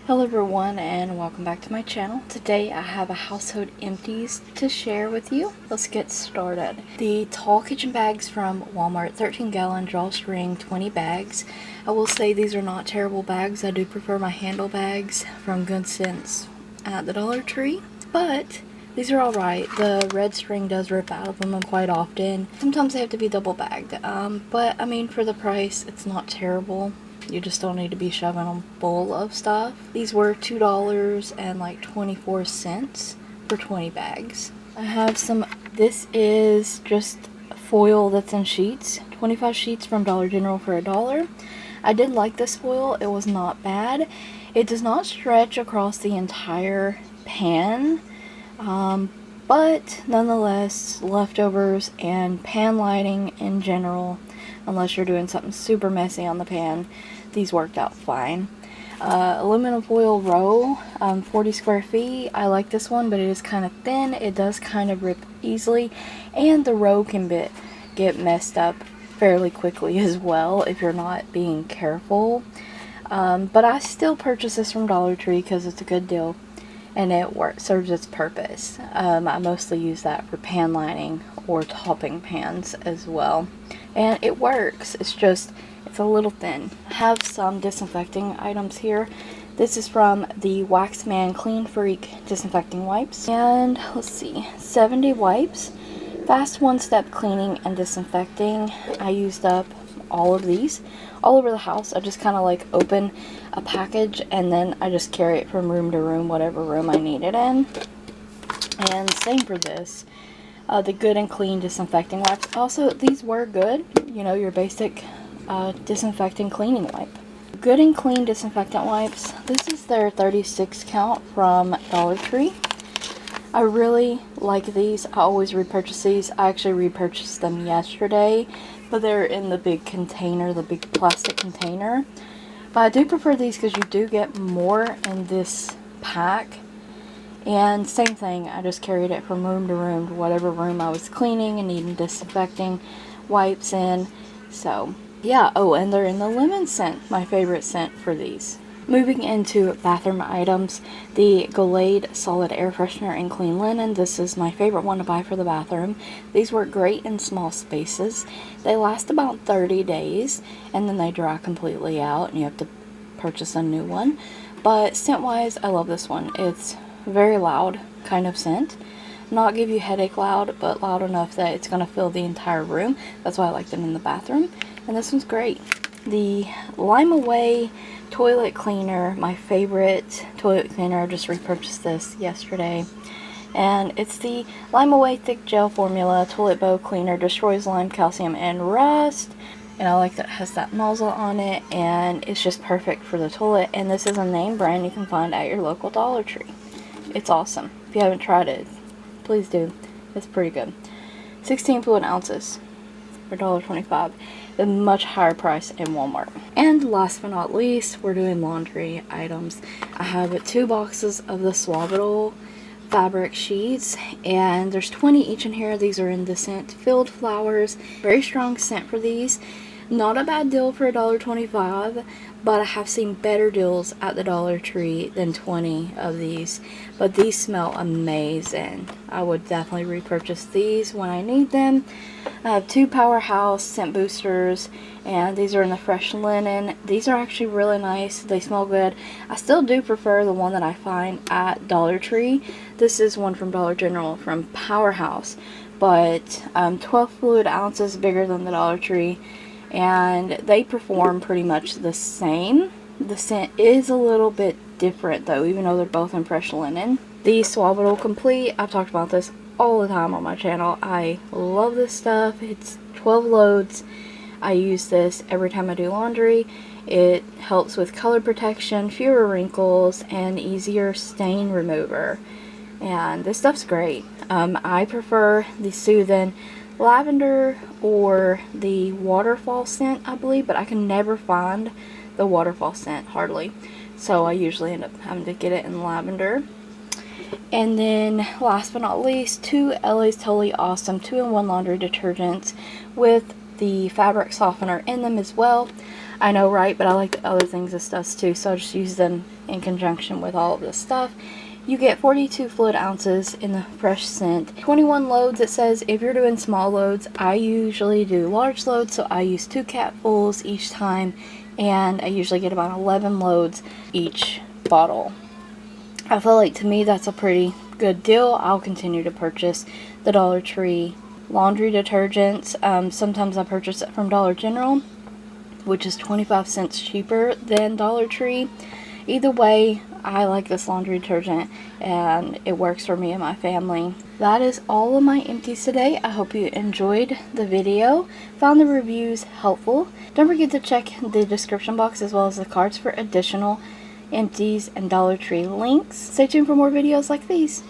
Hello everyone and welcome back to my channel. Today I have a household empties to share with you. Let's get started. The tall kitchen bags from Walmart, 13-gallon drawstring 20 bags. I will say these are not terrible bags. I do prefer my handle bags from Good Sense at the DollarTree, but these are alright. The red string does rip out of them quite often. Sometimes they have to be double bagged, but I mean, for the price it's not terrible. You just don't need to be shoving them full of stuff. These were $2.24 for 20 bags. I have some, this is just foil that's in sheets. 25 sheets from Dollar General for $1. I did like this foil. It was not bad. It does not stretch across the entire pan. But nonetheless, leftovers and pan lighting in general, unless you're doing something super messy on the pan, these worked out fine. Aluminum foil row, 40 square feet. I like this one, but it is kind of thin. It does kind of rip easily, and the row can get messed up fairly quickly as well if you're not being careful. But I still purchase this from Dollar Tree because it's a good deal and it serves its purpose. I mostly use that for pan lining or topping pans as well, and it works. It's a little thin. I have some disinfecting items here. This is from the Waxman Clean Freak disinfecting wipes, and let's see, 70 wipes, fast one-step cleaning and disinfecting. I used up all of these all over the house. I just kind of like open a package and then I just carry it from room to room, whatever room I need it in. And same for this, the Good and Clean disinfecting wipes. Also, these were good, you know, your basic disinfecting cleaning wipe. Good and Clean disinfectant wipes. This is their 36 count from Dollar Tree. I really like these. I always repurchase these. I actually repurchased them yesterday, but they're in the big container, the big plastic container. But I do prefer these because you do get more in this pack. And same thing, I just carried it from room to room to whatever room I was cleaning and needing disinfecting wipes in. So yeah, oh, and they're in the lemon scent, my favorite scent for these. Moving into bathroom items, the Glade Solid Air Freshener and Clean Linen. This is my favorite one to buy for the bathroom. These work great in small spaces. They last about 30 days, and then they dry completely out, and you have to purchase a new one. But scent-wise, I love this one. It's very loud kind of scent. Not give you headache loud, but loud enough that it's going to fill the entire room. That's why I like them in the bathroom. And this one's great. The Lime Away toilet cleaner, my favorite toilet cleaner. I just repurchased this yesterday, and it's the Lime Away thick gel formula toilet bowl cleaner. Destroys lime, calcium, and rust. And I like that it has that nozzle on it, and it's just perfect for the toilet. And this is a name brand you can find at your local Dollar Tree. It's awesome. If you haven't tried it, please do. It's pretty good. 16 fluid ounces for $1.25. A much higher price in Walmart. And last but not least, we're doing laundry items. I have 2 boxes of the Swaddle fabric sheets, and there's 20 each in here. These are in the scent Filled Flowers. Very strong scent for these. Not a bad deal for $1.25, but I have seen better deals at the Dollar Tree than 20 of these. But these smell amazing. I would definitely repurchase these when I need them. I have 2 Powerhouse scent boosters, and these are in the fresh linen. These are actually really nice. They smell good. I still do prefer the one that I find at Dollar Tree. This is one from Dollar General from Powerhouse, but 12 fluid ounces bigger than the Dollar Tree, and they perform pretty much the same. The scent is a little bit different though, even though they're both in fresh linen. The Swaddle Complete, I've talked about this all the time on my channel. I love this stuff. It's 12 loads. I use this every time I do laundry. It helps with color protection, fewer wrinkles, and easier stain remover. And this stuff's great. I prefer the Soothin' Lavender or the Waterfall scent, I believe, but I can never find the Waterfall scent hardly. So I usually end up having to get it in lavender. And then last but not least, 2 LA's Totally Awesome 2-in-1 laundry detergents with the fabric softener in them as well. I know, right? But I like the other things this does too, so I just use them in conjunction with all of this stuff. You get 42 fluid ounces in the fresh scent. 21 loads, it says. If you're doing small loads, I usually do large loads, so I use 2 capfuls each time, and I usually get about 11 loads each bottle. I feel like, to me, that's a pretty good deal. I'll continue to purchase the DollarTree laundry detergents. Sometimes I purchase it from Dollar General, which is 25 cents cheaper than DollarTree. Either way, I like this laundry detergent and it works for me and my family. That is all of my empties today. I hope you enjoyed the video, found the reviews helpful. Don't forget to check the description box as well as the cards for additional empties and DollarTree links. Stay tuned for more videos like these.